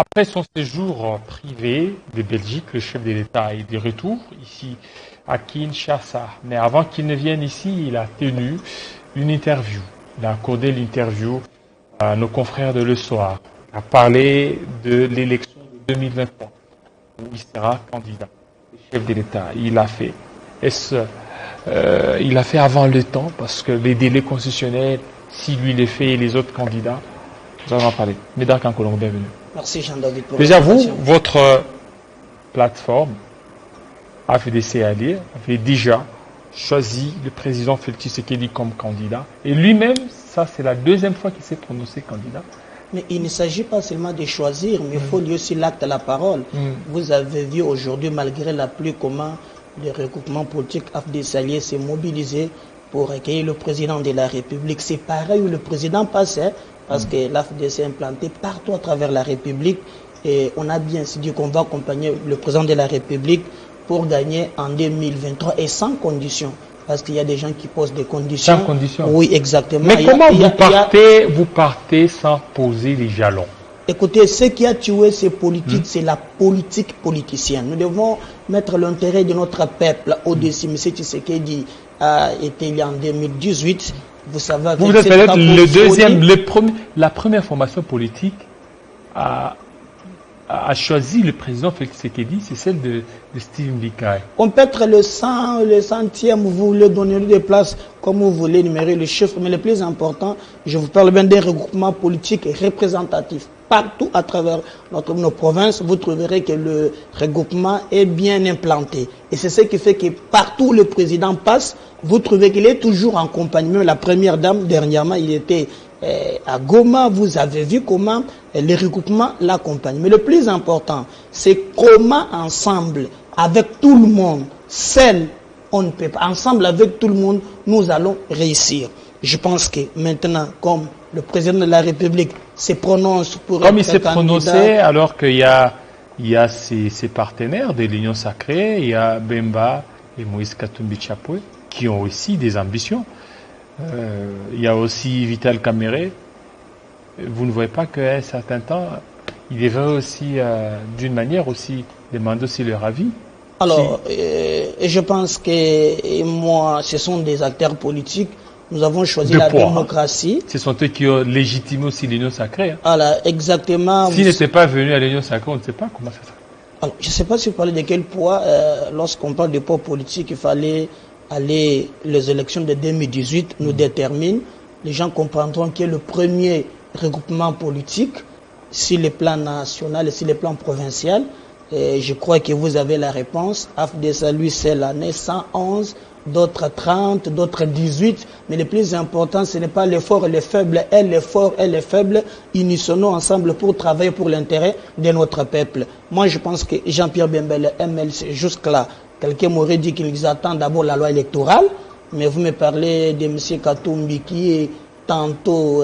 Après son séjour privé de Belgique, le chef de l'État est de retour ici à Kinshasa. Mais avant qu'il ne vienne ici, il a tenu une interview. Il a accordé l'interview à nos confrères de Le Soir. Il a parlé de l'élection de 2023, où il sera candidat, le chef de l'État. Il a fait. Il a fait avant le temps, parce que les délais constitutionnels, si lui les fait et les autres candidats, nous allons en parler. Médard Kankolong, bienvenue. Merci Jean-David pour déjà, vous, votre plateforme, AFDC Allier, avait déjà choisi le président Félix Tshisekedi comme candidat. Et lui-même, ça c'est la deuxième fois qu'il s'est prononcé candidat. Mais il ne s'agit pas seulement de choisir, mais il faut lier aussi l'acte à la parole. Vous avez vu aujourd'hui, malgré la pluie, comment le regroupement politique AFDC Allier s'est mobilisé pour accueillir le président de la République. C'est pareil où le président passait, parce que l'AFDC est implanté partout à travers la République. Et on a bien dit qu'on va accompagner le président de la République pour gagner en 2023 et sans condition. Parce qu'il y a des gens qui posent des conditions. Sans condition. Oui, exactement. Mais comment vous partez sans poser les jalons? Écoutez, ce qui a tué ces politiques, c'est la politique politicienne. Nous devons mettre l'intérêt de notre peuple au-dessus. M. Tshisekedi a été élu en 2018. Vous savez, vous êtes peut-être la première formation politique à choisi le président Félix Tshisekedi, c'est celle de Steve Mbikai. On peut être le centième, vous voulez donner des places comme vous voulez, énumérer les chiffres, mais le plus important, je vous parle bien des regroupements politiques et représentatifs. Partout à travers nos provinces, vous trouverez que le regroupement est bien implanté. Et c'est ce qui fait que partout où le président passe, vous trouvez qu'il est toujours en compagnie. Même la première dame, dernièrement, il était à Goma, vous avez vu comment les regroupements l'accompagnent. Mais le plus important, c'est comment ensemble, avec tout le monde, seul, on ne peut pas. Ensemble, avec tout le monde, nous allons réussir. Je pense que maintenant, comme le président de la République se prononce pour comme il s'est prononcé, alors qu'il y a ses partenaires de l'Union Sacrée, il y a Bemba et Moïse Katumbi Chapwe, qui ont aussi des ambitions. Il y a aussi Vital Kamere. Vous ne voyez pas qu'à un certain temps, il devrait aussi, d'une manière aussi, demander aussi leur avis? Alors, je pense que moi, ce sont des acteurs politiques. Nous avons choisi la démocratie. Ce sont eux qui ont légitimé aussi l'Union Sacrée. Alors, exactement. S'ils n'étaient pas venus à l'Union Sacrée, on ne sait pas comment ça serait. Alors, je ne sais pas si vous parlez de quel poids, lorsqu'on parle de poids politique, il fallait aller, les élections de 2018 nous déterminent. Les gens comprendront que le premier regroupement politique, sur le plan national et sur le plan provincial, je crois que vous avez la réponse. AFDC, lui, c'est l'année 111, d'autres 30, d'autres 18. Mais le plus important, ce n'est pas l'effort et les faibles, et l'effort et les faibles. Unissons-nous ensemble pour travailler pour l'intérêt de notre peuple. Moi, je pense que Jean-Pierre Bemba, le MLC, jusque-là, quelqu'un m'aurait dit qu'ils attendent d'abord la loi électorale. Mais vous me parlez de M. Katumbi qui est tantôt,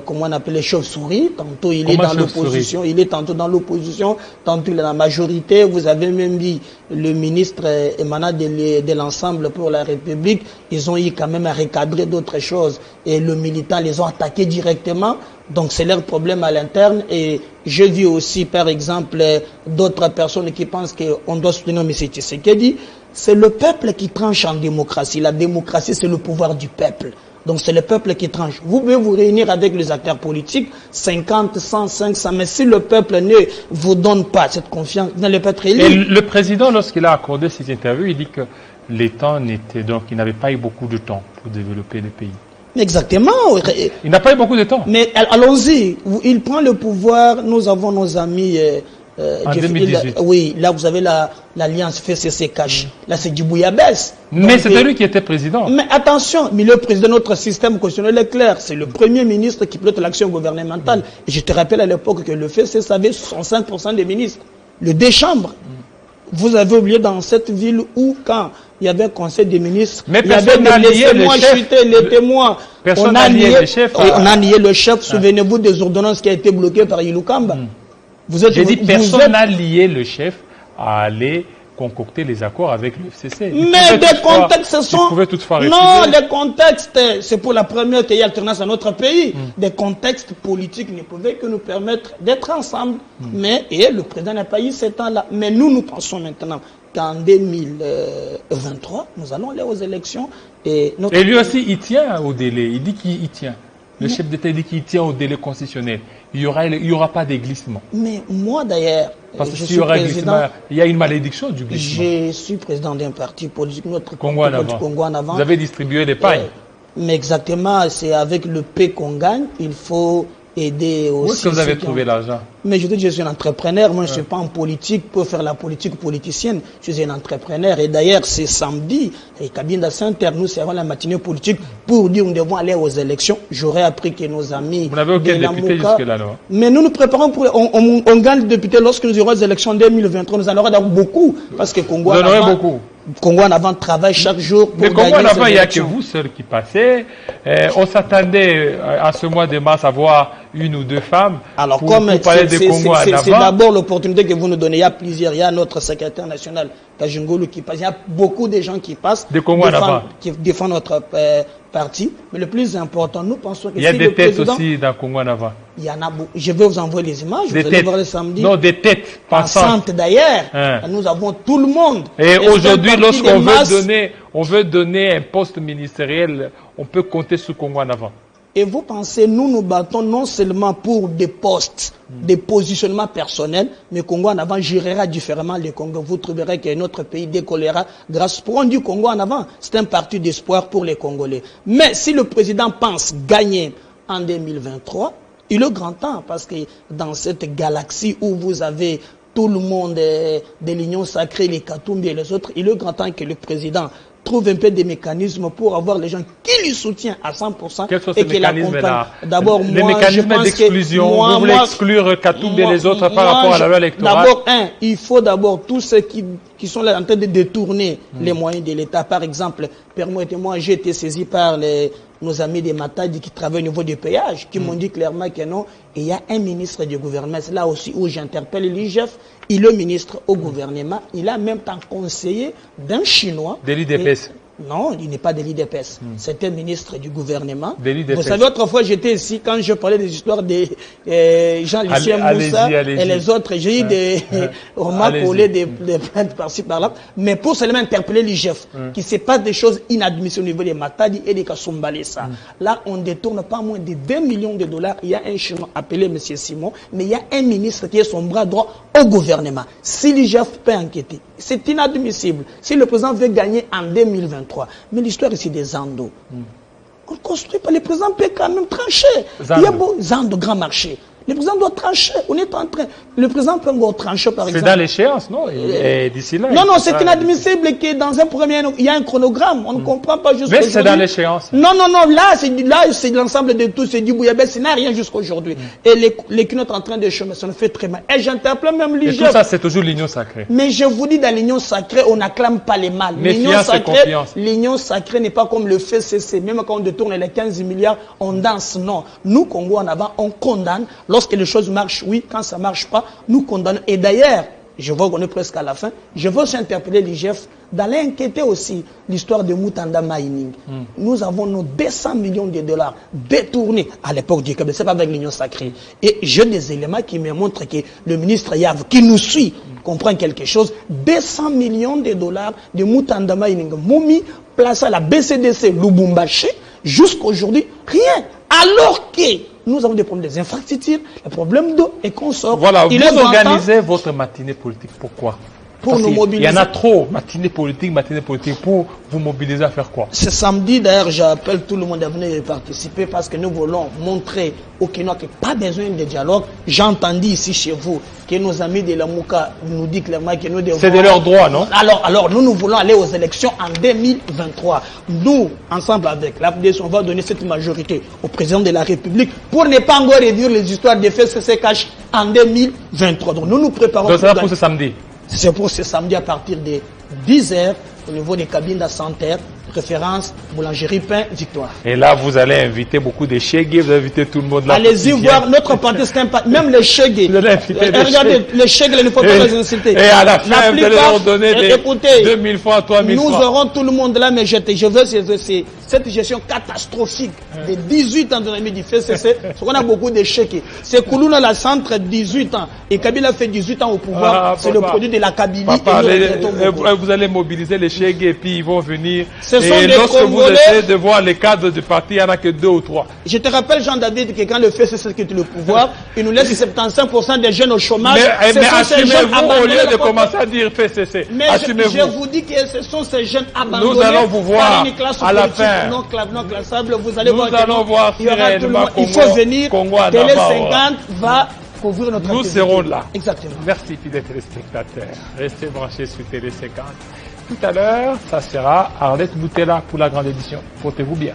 comment on appelle les chauves-souris, tantôt il est dans l'opposition, il est tantôt dans l'opposition, tantôt il est dans la majorité. Vous avez même dit le ministre émanant de l'ensemble pour la République, ils ont eu quand même à recadrer d'autres choses et le militant les ont attaqués directement. Donc c'est leur problème à l'interne. Et je vis aussi par exemple d'autres personnes qui pensent qu'on doit soutenir M. Tshisekedi. C'est le peuple qui tranche en démocratie. La démocratie, c'est le pouvoir du peuple. Donc c'est le peuple qui tranche. Vous pouvez vous réunir avec les acteurs politiques, 50, 100, 500, mais si le peuple ne vous donne pas cette confiance, vous n'allez pas être élu. Et le président, lorsqu'il a accordé cette interview, il dit que les temps n'étaient donc, il n'avait pas eu beaucoup de temps pour développer le pays. Exactement. Il n'a pas eu beaucoup de temps. Mais allons-y, il prend le pouvoir, nous avons nos amis... en 2018. Oui, là vous avez l'alliance FCC-Cash. Là c'est du bouillabaisse. Mais c'était lui qui était président. Mais attention, mais le président de notre système constitutionnel est clair. C'est le premier ministre qui pilote l'action gouvernementale. Et je te rappelle à l'époque que le FCC avait 65% des ministres. Le deux chambres. Vous avez oublié dans cette ville où quand il y avait un conseil des ministres, mais il y avait les témoins. Personne n'a nié le chef. On a nié le chef. Souvenez-vous des ordonnances qui a été bloquées par Iloukamba. J'ai dit personne n'a lié le chef à aller concocter les accords avec le FCC. Mais des contextes sont... Ils pouvaient toutefois non, des contextes, c'est pour la première qu'il y a alternance dans notre pays. Des contextes politiques ne pouvaient que nous permettre d'être ensemble. Mais et le président n'a pas eu ce temps-là. Mais nous pensons maintenant qu'en 2023, nous allons aller aux élections. Et lui aussi, il tient au délai. Il dit qu'il y tient. Le chef d'État dit qu'il tient au délai constitutionnel. Il n'y aura pas de glissement. Mais moi d'ailleurs, parce que s'il y aura glissement, il y a une malédiction du glissement. Je suis président d'un parti politique, notre Congo en avant. Vous avez distribué les pailles. Mais exactement, c'est avec le P qu'on gagne. Il faut aider aussi. Où est-ce que vous avez trouvé l'argent? Mais je dis que je suis un entrepreneur. Moi, je ne suis pas en politique pour faire la politique politicienne. Je suis un entrepreneur. Et d'ailleurs, c'est samedi, et Kabinda Center, nous serons la matinée politique pour dire que nous devons aller aux élections. J'aurais appris que nos amis. Vous n'avez aucun député jusque-là, non? Mais nous nous préparons pour. On gagne le député lorsque nous irons aux élections 2023. Nous en aurons beaucoup. Parce que Congo. Vous en aurez beaucoup. Congo en avant travaille chaque jour pour mais Congo en avant, il n'y a que vous seuls qui passez. On s'attendait à ce mois de mars à voir une ou deux femmes. Alors, pour parler de Congo en avant. C'est d'abord l'opportunité que vous nous donnez. Il y a plusieurs. Il y a notre secrétaire national, Kajungulu, qui passe. Il y a beaucoup de gens qui passent. De Congo en avant. Qui défendent notre parti. Mais le plus important, nous pensons que il y a des têtes aussi dans Congo en avant. Il y en a beaucoup. Je vais vous envoyer les images. Vous allez voir le samedi. Non, des têtes pensantes d'ailleurs. Nous avons tout le monde. Et aujourd'hui, lorsqu'on veut donner un poste ministériel, on peut compter sur Congo en avant. Et vous pensez, nous battons non seulement pour des postes, des positionnements personnels, mais Congo en avant gérera différemment les Congos. Vous trouverez que notre pays décollera grâce au du Congo en avant. C'est un parti d'espoir pour les Congolais. Mais si le président pense gagner en 2023, il est grand temps, parce que dans cette galaxie où vous avez tout le monde de l'Union sacrée, les Katumbi et les autres, il est grand temps que le président trouve un peu des mécanismes pour avoir les gens qui lui soutiennent à 100%. Quels sont ces mécanismes-là? D'abord, les mécanismes d'exclusion, vous voulez exclure Katumbi et les autres par rapport à la loi électorale? D'abord, il faut d'abord tous ceux qui sont là en train de détourner les moyens de l'État. Par exemple, permettez-moi, j'ai été saisi par nos amis des Matadi qui travaillent au niveau du péage, qui m'ont dit clairement que non. Et il y a un ministre du gouvernement, c'est là aussi où j'interpelle l'IGF, il est ministre au gouvernement, il a même temps conseiller d'un Chinois. De l'IDPS. Non, il n'est pas de l'IDPS. C'est un ministre du gouvernement. Vous savez, autrefois, j'étais ici quand je parlais des histoires de Jean-Lucien Moussa et les autres. J'ai eu des remarques collées, des plaintes par-ci, par-là. Mais pour seulement interpeller l'IGF, qui ne pas des choses inadmissibles au niveau des Matadi et des Kasumbalesa. Là, on ne détourne pas moins de 2 millions de dollars. Il y a un Chinois appelé M. Simon, mais il y a un ministre qui est son bras droit au gouvernement. Si l'IGF peut enquêter, c'est inadmissible. Si le président veut gagner en 2023, mais l'histoire ici des Zando, on ne construit pas. Le président peut quand même trancher. Zando. Il y a beau Zando, grand marché. Le président doit trancher. On est en train. Le président peut encore trancher, par exemple. C'est dans l'échéance, non? D'ici là. Non, c'est inadmissible que dans un premier, il y a un chronogramme. On ne comprend pas jusqu'à aujourd'hui. Mais c'est dans l'échéance. Non. Là, c'est l'ensemble de tout. C'est du bouillabaisse. Ça n'a rien jusqu'à aujourd'hui. Et les culottes en train de chemin, ça nous fait très mal. Et j'interpelle même l'IGF. Et tout ça, c'est toujours l'union sacrée. Mais je vous dis, dans l'union sacrée, on n'acclame pas les mal. L'union sacrée n'est pas comme le FCC. Même quand on détourne les 15 milliards, on danse. Non. Nous, Congo en avant, on condamne. Lorsque les choses marchent, oui. Quand ça ne marche pas, nous condamnons. Et d'ailleurs, je vois qu'on est presque à la fin, je veux aussi interpeller l'IGF d'aller inquiéter aussi l'histoire de Mutanda Mining. Nous avons nos 200 millions de dollars détournés à l'époque du Québec, c'est pas avec l'Union sacrée. Et j'ai des éléments qui me montrent que le ministre Yav, qui nous suit, comprend quelque chose. 200 millions de dollars de Mutanda Mining, Moumi, placé à la BCDC Lubumbashi, jusqu'à aujourd'hui, rien. Alors que nous avons des problèmes des infrastructures, des problèmes d'eau et qu'on sort. Voilà, vous organisez votre matinée politique. Pourquoi? Pour nous mobiliser. Il y en a trop, matinée politique, pour vous mobiliser à faire quoi? Ce samedi, d'ailleurs, j'appelle tout le monde à venir participer parce que nous voulons montrer au Kenya qu'il n'y a pas besoin de dialogue. J'ai entendu ici chez vous que nos amis de la Mouka nous disent clairement que nous devons... C'est de leur droit, non? Alors, nous voulons aller aux élections en 2023. Nous, ensemble avec la FDS, on va donner cette majorité au président de la République pour ne pas encore revivre les histoires des FCC en 2023. Donc, nous nous préparons... Donc, ça va pour ce samedi? C'est pour ce samedi à partir de 10h au niveau des cabines de Center. référence boulangerie pain victoire. Et là, vous allez inviter beaucoup de Chegué, vous invitez tout le monde là. Allez-y voir notre parti, c'est un parti, même les Chegué. Regardez, les Chegué, il ne faut pas les insulter. Et à la fin, vous allez leur donner des écoutez, 2000 francs, 3000 francs. Nous aurons tout le monde là, mais je veux cette gestion catastrophique de 18 ans de l'ami du FCC, parce qu'on a beaucoup d'échecs. C'est Koulouna la centre 18 ans, et Kabila fait 18 ans au pouvoir, c'est le produit de la Kabylie. Papa, vous allez mobiliser les Chegué et puis ils vont venir. Ce sont et des lorsque Congolais, vous essayez de voir les cadres du parti, il n'y en a que 2 ou 3. Je te rappelle, Jean-David, que quand le FCC quitte le pouvoir, il nous laisse 75% des jeunes au chômage. Mais assumez-vous au lieu de commencer à dire FCC. Mais je vous dis que ce sont ces jeunes abandonnés. Nous allons vous voir à la fin. Non classable, vous allez nous allons voir si réellement il faut venir. Télé 50 va couvrir notre Nous serons là. Exactement. Merci, fidèles téléspectateurs. Restez branchés sur Télé 50. Tout à l'heure, ça sera Arlette Boutella pour la grande édition. Portez-vous bien.